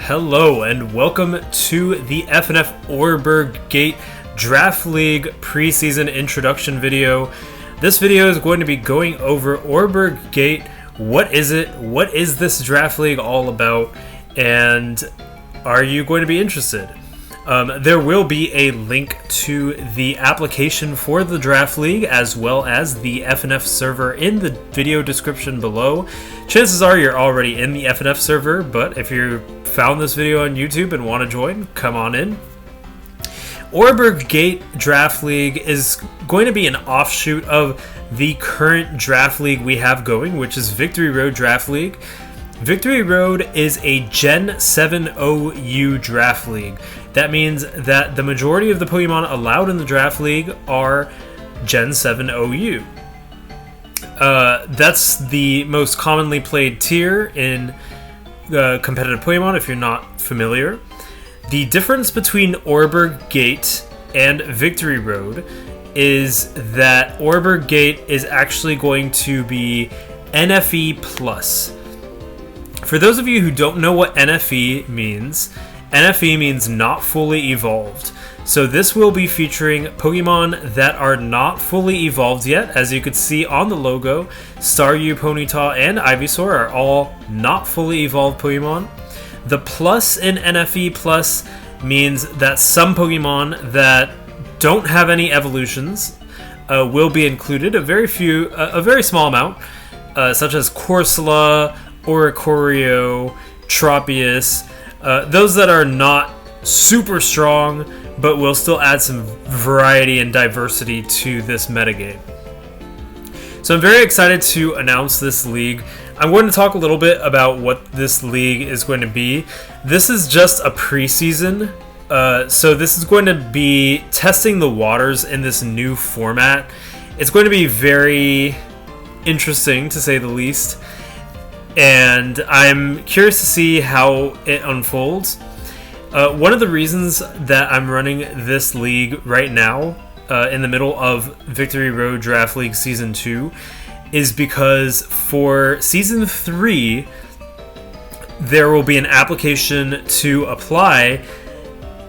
Hello and welcome to the FnF Oreburgh Gate Draft League preseason introduction video. This video is going to be going over Oreburgh Gate. What is it? What is this draft league all about? And are you going to be interested? There will be a link to the application for the draft league as well as the FnF server in the video description below. Chances are you're already in the FnF server, but if you found this video on YouTube and want to join, come on in. Oreburgh Gate Draft League is going to be an offshoot of the current draft league we have going, which is Victory Road Draft League. Victory Road is a Gen 7 OU draft league. That means that the majority of the Pokemon allowed in the draft league are Gen 7 OU. That's the most commonly played tier in competitive Pokemon if you're not familiar. The difference between Oreburgh Gate and Victory Road is that Oreburgh Gate is actually going to be NFE plus. For those of you who don't know what NFE means not fully evolved. So this will be featuring Pokemon that are not fully evolved yet. As you could see on the logo, Staryu, Ponyta, and Ivysaur are all not fully evolved Pokemon. The plus in NFE plus means that some Pokemon that don't have any evolutions will be included, a very small amount, such as Corsola, Oricorio, Tropius, those that are not super strong, but will still add some variety and diversity to this metagame. So I'm very excited to announce this league. I'm going to talk a little bit about what this league is going to be. This is just a preseason, so this is going to be testing the waters in this new format. It's going to be very interesting, to say the least, and I'm curious to see how it unfolds. One of the reasons that I'm running this league right now, in the middle of Victory Road Draft League Season 2, is because for Season 3, there will be an application to apply.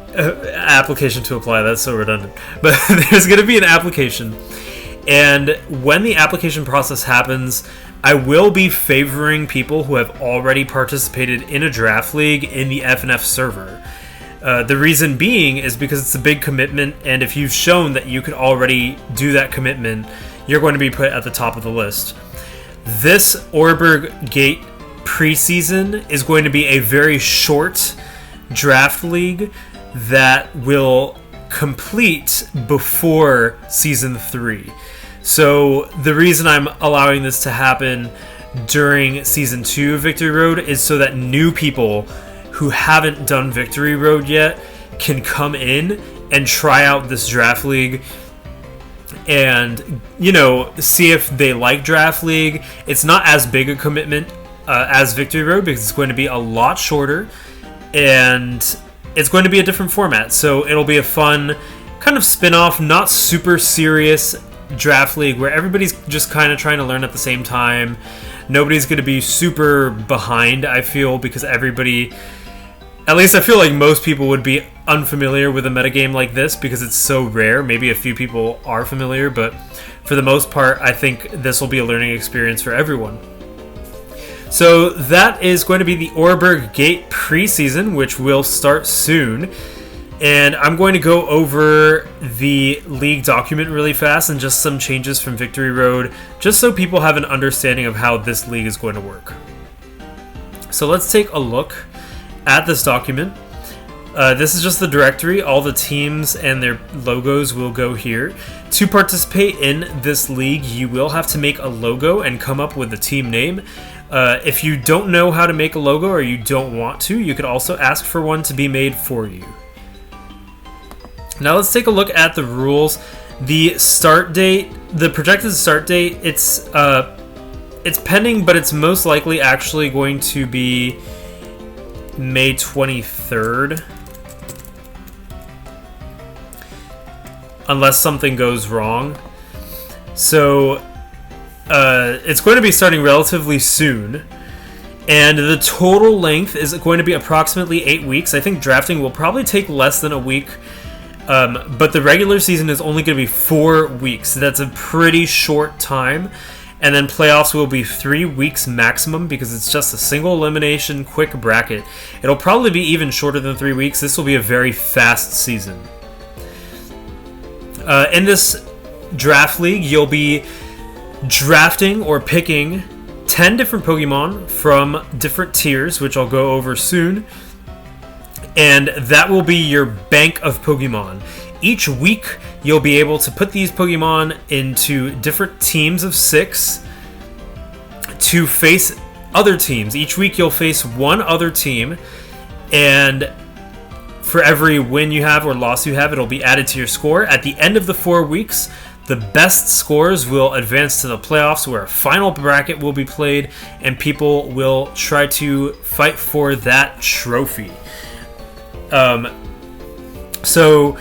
That's so redundant. But there's going to be an application. And when the application process happens, I will be favoring people who have already participated in a draft league in the FnF server. The reason being is because it's a big commitment, and if you've shown that you could already do that commitment, you're going to be put at the top of the list. This Oreburgh Gate preseason is going to be a very short draft league that will complete before Season 3. So the reason I'm allowing this to happen during Season 2 of Victory Road is so that new people who haven't done Victory Road yet can come in and try out this draft league and, see if they like draft league. It's not as big a commitment as Victory Road because it's going to be a lot shorter and it's going to be a different format. So it'll be a fun kind of spin-off, not super serious draft league where everybody's just kind of trying to learn at the same time. Nobody's going to be super behind, I feel, because everybody, at least I feel like most people would be unfamiliar with a metagame like this because it's so rare. Maybe a few people are familiar, but for the most part, I think this will be a learning experience for everyone. So that is going to be the Oreburgh Gate preseason, which will start soon. And I'm going to go over the league document really fast and just some changes from Victory Road, just so people have an understanding of how this league is going to work. So let's take a look at this document. This is just the directory. All the teams and their logos will go here. To participate in this league, you will have to make a logo and come up with a team name. If you don't know how to make a logo or you don't want to, you could also ask for one to be made for you. Now let's take a look at the rules. The start date, the projected start date, it's pending, but it's most likely actually going to be May 23rd. Unless something goes wrong. So it's going to be starting relatively soon. And the total length is going to be approximately 8 weeks. I think drafting will probably take less than a week, but the regular season is only going to be 4 weeks. That's a pretty short time. And then playoffs will be 3 weeks maximum because it's just a single elimination, quick bracket. It'll probably be even shorter than 3 weeks. This will be a very fast season. In this draft league, you'll be drafting or picking 10 different Pokemon from different tiers, which I'll go over soon. And that will be your bank of Pokemon. Each week, you'll be able to put these Pokemon into different teams of 6 to face other teams. Each week, you'll face one other team, and for every win you have or loss you have, it'll be added to your score. At the end of the 4 weeks, the best scores will advance to the playoffs, where a final bracket will be played, and people will try to fight for that trophy. So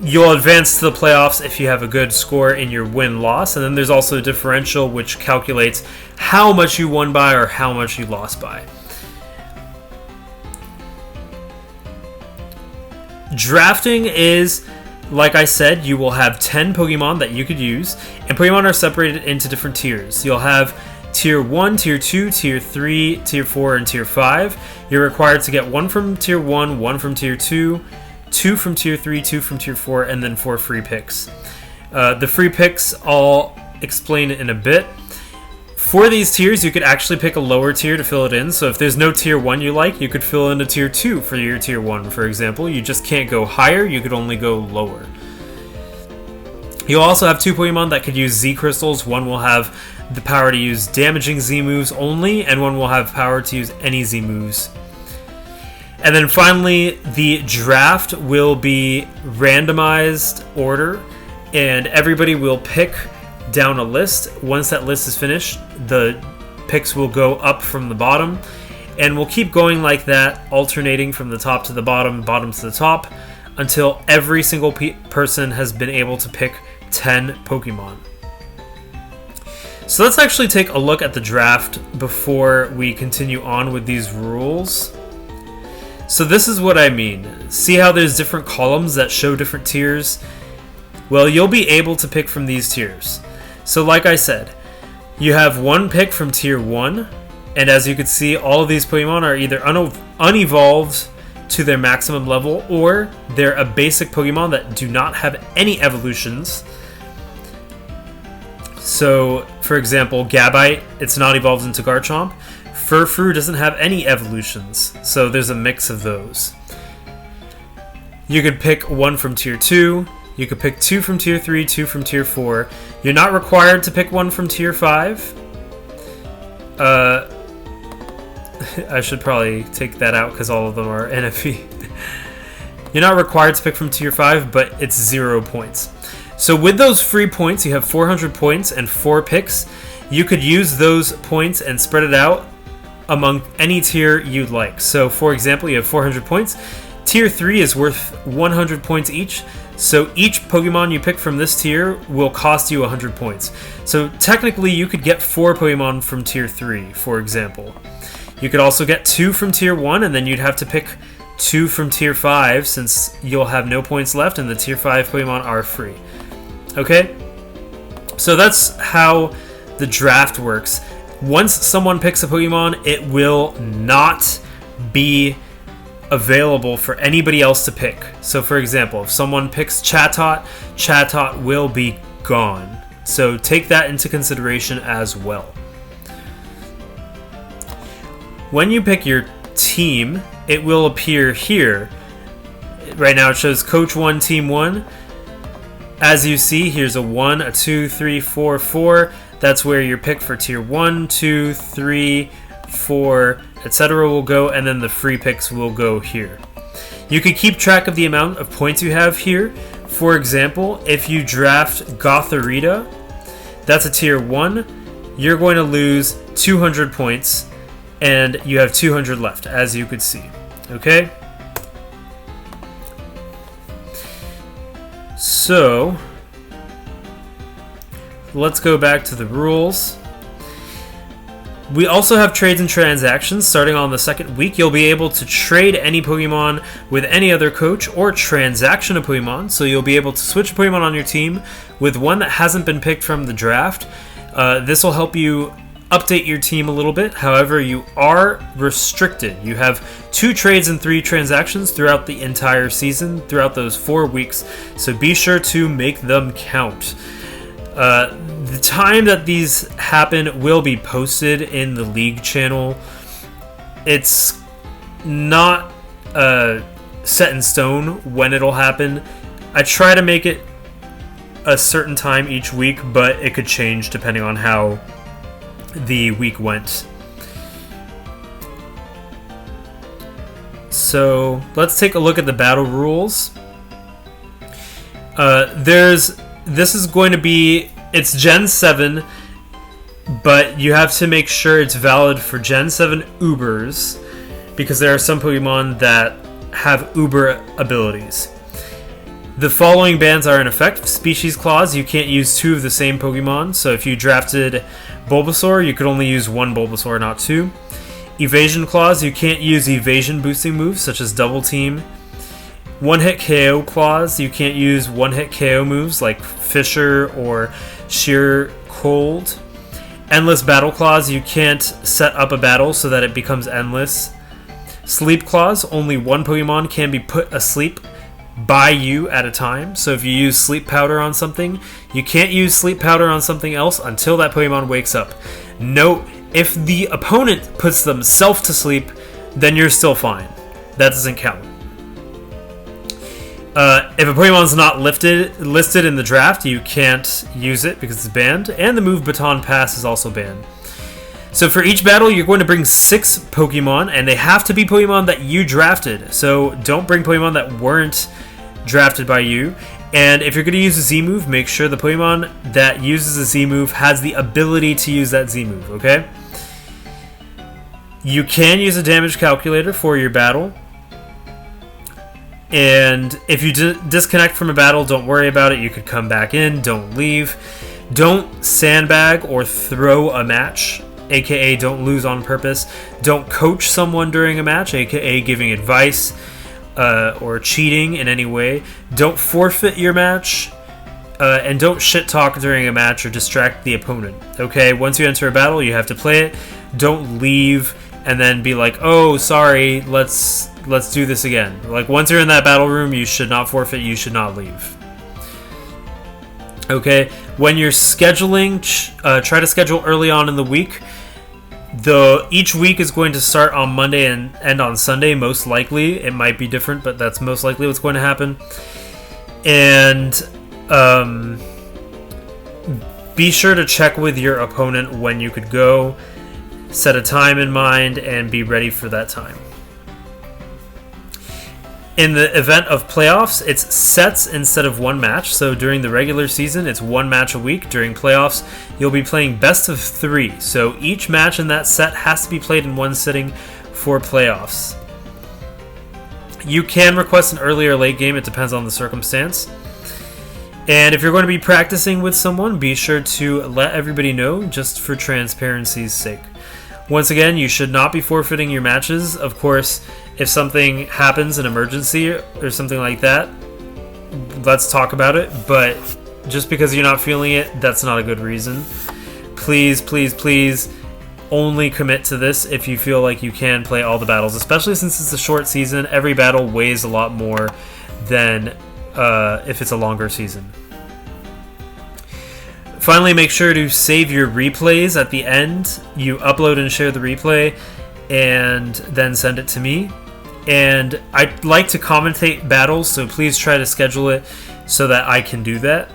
you'll advance to the playoffs if you have a good score in your win-loss, and then there's also a differential which calculates how much you won by or how much you lost by. Drafting is, like I said, you will have 10 Pokemon that you could use, and Pokemon are separated into different tiers. You'll have Tier 1, Tier 2, Tier 3, Tier 4, and Tier 5. You're required to get 1 from Tier 1, 1 from Tier 2, 2 from Tier 3, 2 from Tier 4, and then 4 free picks. The free picks I'll explain in a bit. For these tiers, you could actually pick a lower tier to fill it in. So if there's no Tier 1 you like, you could fill in a Tier 2 for your Tier 1, for example. You just can't go higher, you could only go lower. You'll also have 2 Pokemon that could use Z Crystals. One will have the power to use damaging Z moves only, and one will have power to use any Z moves. And then finally, the draft will be randomized order, and everybody will pick down a list. Once that list is finished, the picks will go up from the bottom, and we'll keep going like that, alternating from the top to the bottom, bottom to the top, until every single person has been able to pick 10 Pokemon. So let's actually take a look at the draft before we continue on with these rules. So this is what I mean. See how there's different columns that show different tiers? Well, you'll be able to pick from these tiers. So like I said, you have 1 pick from Tier 1, and as you can see, all of these Pokemon are either unevolved to their maximum level, or they're a basic Pokemon that do not have any evolutions. So, for example, Gabite, it's not evolved into Garchomp. Furfrou doesn't have any evolutions, so there's a mix of those. You could pick 1 from Tier 2, you could pick 2 from Tier 3, 2 from Tier 4. You're not required to pick 1 from Tier 5. I should probably take that out because all of them are NFE. You're not required to pick from Tier 5, but it's 0 points. So with those free points, you have 400 points and 4 picks. You could use those points and spread it out among any tier you'd like. So for example, you have 400 points. Tier 3 is worth 100 points each. So each Pokemon you pick from this tier will cost you 100 points. So technically you could get 4 Pokemon from Tier 3, for example. You could also get 2 from Tier 1, and then you'd have to pick 2 from Tier 5 since you'll have no points left and the Tier 5 Pokemon are free. Okay? So that's how the draft works. Once someone picks a Pokemon, it will not be available for anybody else to pick. So for example, if someone picks Chatot, Chatot will be gone. So take that into consideration as well. When you pick your team, it will appear here. Right now it shows Coach 1, Team 1. As you see, here's a 1, a 2, 3, 4, 4. That's where your pick for Tier 1, 2, 3, 4, etc. will go, and then the free picks will go here. You can keep track of the amount of points you have here. For example, if you draft Gothorita, that's a Tier 1, you're going to lose 200 points, and you have 200 left, as you could see. Okay? So, let's go back to the rules. We also have trades and transactions. Starting on the second week, you'll be able to trade any Pokemon with any other coach or transaction a Pokemon. So you'll be able to switch a Pokemon on your team with one that hasn't been picked from the draft. This will help you update your team a little bit. However, you are restricted. You have 2 trades and 3 transactions throughout the entire season, throughout those 4 weeks. So be sure to make them count. The time that these happen will be posted in the league channel. It's not set in stone when it'll happen. I try to make it a certain time each week, but it could change depending on how the week went. So let's take a look at the battle rules. This is going to be, it's Gen 7, but you have to make sure it's valid for Gen 7 Ubers, because there are some Pokemon that have Uber abilities. The following bans are in effect. Species Clause, you can't use 2 of the same Pokemon, so if you drafted Bulbasaur, you could only use 1 Bulbasaur, not 2. Evasion Clause, you can't use evasion boosting moves such as Double Team. One-hit KO Clause, you can't use one-hit KO moves like Fisher or Sheer Cold. Endless Battle Clause, you can't set up a battle so that it becomes endless. Sleep Clause, only 1 Pokemon can be put asleep by you at a time. So if you use Sleep Powder on something, you can't use Sleep Powder on something else until that Pokemon wakes up. Note, if the opponent puts themselves to sleep, then you're still fine. That doesn't count. If a Pokemon's not listed in the draft, you can't use it because it's banned, and the move Baton Pass is also banned. So for each battle, you're going to bring 6 Pokemon, and they have to be Pokemon that you drafted. So don't bring Pokemon that weren't drafted by you. And if you're going to use a Z move, make sure the Pokemon that uses a Z move has the ability to use that Z move, okay? You can use a damage calculator for your battle. And if you disconnect from a battle, don't worry about it. You could come back in. Don't leave. Don't sandbag or throw a match, aka don't lose on purpose. Don't coach someone during a match, aka giving advice or cheating in any way. Don't forfeit your match. And don't shit talk during a match or distract the opponent. Okay, once you enter a battle, you have to play it. Don't leave and then be like, oh, sorry, let's do this again. Like, once you're in that battle room, you should not forfeit, you should not leave. Okay, when you're scheduling, try to schedule early on in the week. Each week is going to start on Monday and end on Sunday, most likely. It might be different, but that's most likely what's going to happen. And be sure to check with your opponent when you could go. Set a time in mind and be ready for that time. In the event of playoffs, it's sets instead of 1 match. So during the regular season, it's 1 match a week. During playoffs, you'll be playing best of 3. So each match in that set has to be played in 1 sitting for playoffs. You can request an early or late game. It depends on the circumstance. And if you're going to be practicing with someone, be sure to let everybody know, just for transparency's sake. Once again, you should not be forfeiting your matches. Of course, if something happens, an emergency or something like that, let's talk about it. But just because you're not feeling it, that's not a good reason. Please, please, please only commit to this if you feel like you can play all the battles, especially since it's a short season. Every battle weighs a lot more than if it's a longer season. Finally, make sure to save your replays at the end. You upload and share the replay and then send it to me. And I'd like to commentate battles, so please try to schedule it so that I can do that.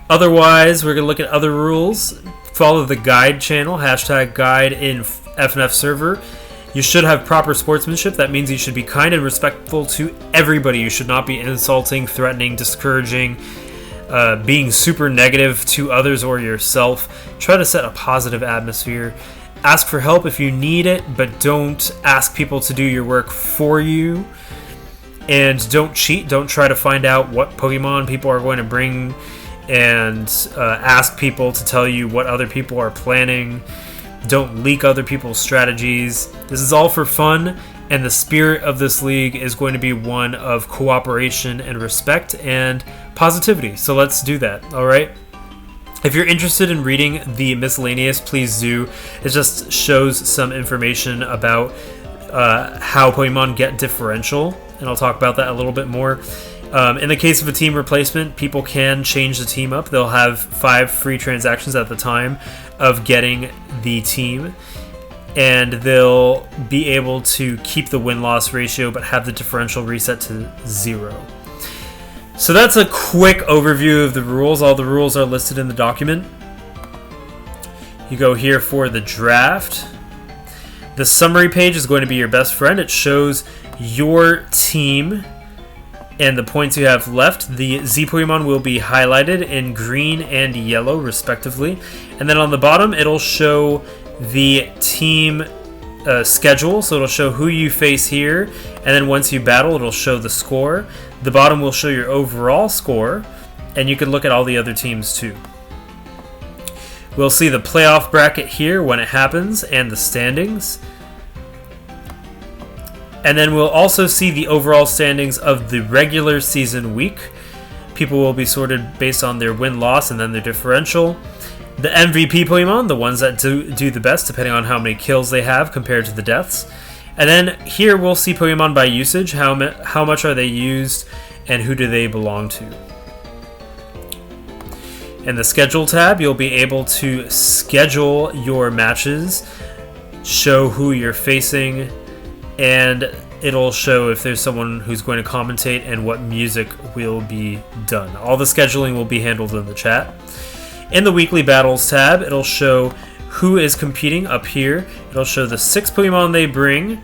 Otherwise, we're going to look at other rules. Follow the guide channel, #guide in FnF server. You should have proper sportsmanship. That means you should be kind and respectful to everybody. You should not be insulting, threatening, discouraging, being super negative to others or yourself. Try to set a positive atmosphere. Ask for help if you need it, but don't ask people to do your work for you. And don't cheat. Don't try to find out what Pokemon people are going to bring and ask people to tell you what other people are planning. Don't leak other people's strategies. This is all for fun, and the spirit of this league is going to be one of cooperation and respect and positivity. So let's do that, all right? If you're interested in reading the miscellaneous, please do. It just shows some information about how Pokemon get differential, and I'll talk about that a little bit more. In the case of a team replacement, people can change the team up. They'll have 5 free transactions at the time of getting the team, and they'll be able to keep the win-loss ratio but have the differential reset to 0. So that's a quick overview of the rules. All the rules are listed in the document. You go here for the draft. The summary page is going to be your best friend. It shows your team and the points you have left. The Z Pokemon will be highlighted in green and yellow, respectively. And then on the bottom, it'll show the team schedule. So it'll show who you face here. And then once you battle, it'll show the score. The bottom will show your overall score. And you can look at all the other teams too. We'll see the playoff bracket here when it happens and the standings. And then we'll also see the overall standings of the regular season week. People will be sorted based on their win-loss and then their differential. The MVP Pokemon, the ones that do the best depending on how many kills they have compared to the deaths. And then here we'll see Pokemon by usage, how much are they used and who do they belong to. In the schedule tab, you'll be able to schedule your matches, show who you're facing, and it'll show if there's someone who's going to commentate and what music will be done. All the scheduling will be handled in the chat. In the weekly battles tab, it'll show who is competing up here. It'll show the 6 Pokemon they bring,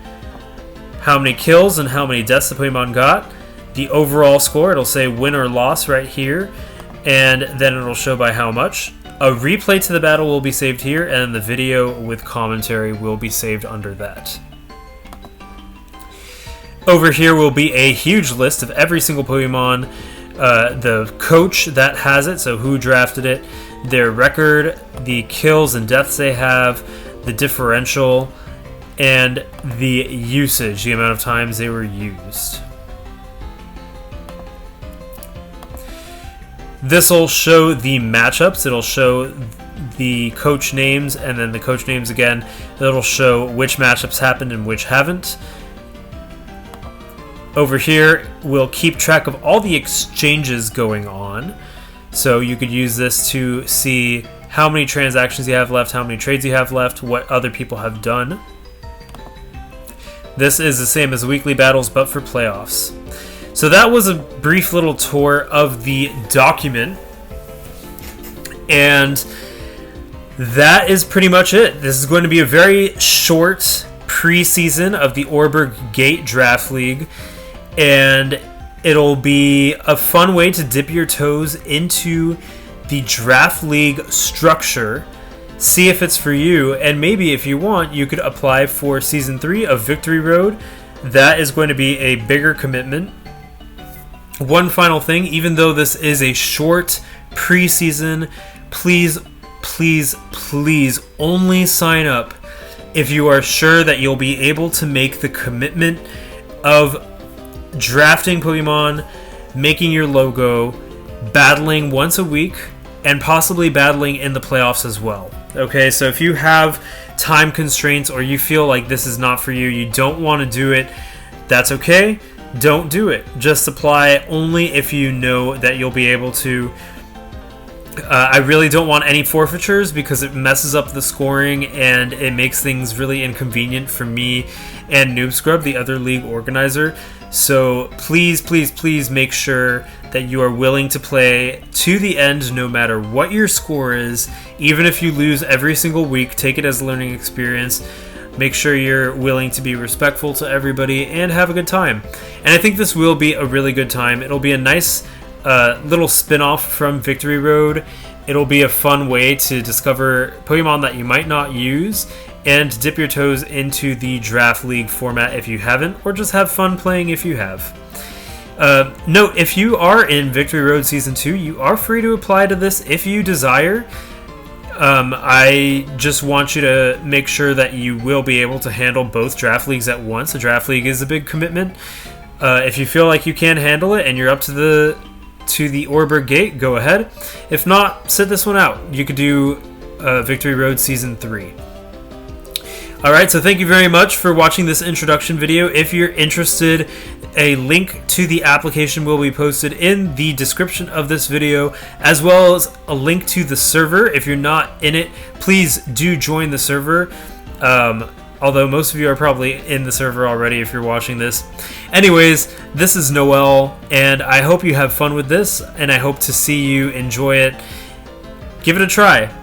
how many kills and how many deaths the Pokemon got, the overall score. It'll say win or loss right here, and then it'll show by how much. A replay to the battle will be saved here, and the video with commentary will be saved under that. Over here will be a huge list of every single Pokemon, the coach that has it, so who drafted it, their record, the kills and deaths they have, the differential, and the usage, the amount of times they were used. This will show the matchups. It'll show the coach names and then the coach names again. It'll show which matchups happened and which haven't. Over here, we'll keep track of all the exchanges going on. So you could use this to see how many transactions you have left, how many trades you have left, what other people have done. This is the same as weekly battles, but for playoffs. So that was a brief little tour of the document. And that is pretty much it. This is going to be a very short preseason of the Oreburgh Gate Draft League. And it'll be a fun way to dip your toes into the Draft League structure, see if it's for you, and maybe if you want, you could apply for Season 3 of Victory Road. That is going to be a bigger commitment. One final thing, even though this is a short preseason, please, please, please only sign up if you are sure that you'll be able to make the commitment of drafting Pokemon, making your logo, battling once a week, and possibly battling in the playoffs as well. Okay, so if you have time constraints or you feel like this is not for you, you don't want to do it, that's okay. Don't do it. Just apply only if you know that you'll be able to. I really don't want any forfeitures because it messes up the scoring and it makes things really inconvenient for me and Noob Scrub, the other league organizer. So please, please, please make sure that you are willing to play to the end no matter what your score is. Even if you lose every single week, take it as a learning experience. Make sure you're willing to be respectful to everybody and have a good time. And I think this will be a really good time. It'll be a nice little spin-off from Victory Road. It'll be a fun way to discover Pokemon that you might not use and dip your toes into the Draft League format if you haven't, or just have fun playing if you have. Note, if you are in Victory Road Season 2, you are free to apply to this if you desire. I just want you to make sure that you will be able to handle both draft leagues at once. A draft league is a big commitment. If you feel like you can handle it and you're up to the Oreburgh Gate, go ahead. If not, sit this one out. You could do Victory Road Season 3. Alright, so thank you very much for watching this introduction video. If you're interested, a link to the application will be posted in the description of this video, as well as a link to the server. If you're not in it, please do join the server. Although most of you are probably in the server already if you're watching this. Anyways, this is Noel, and I hope you have fun with this, and I hope to see you enjoy it. Give it a try.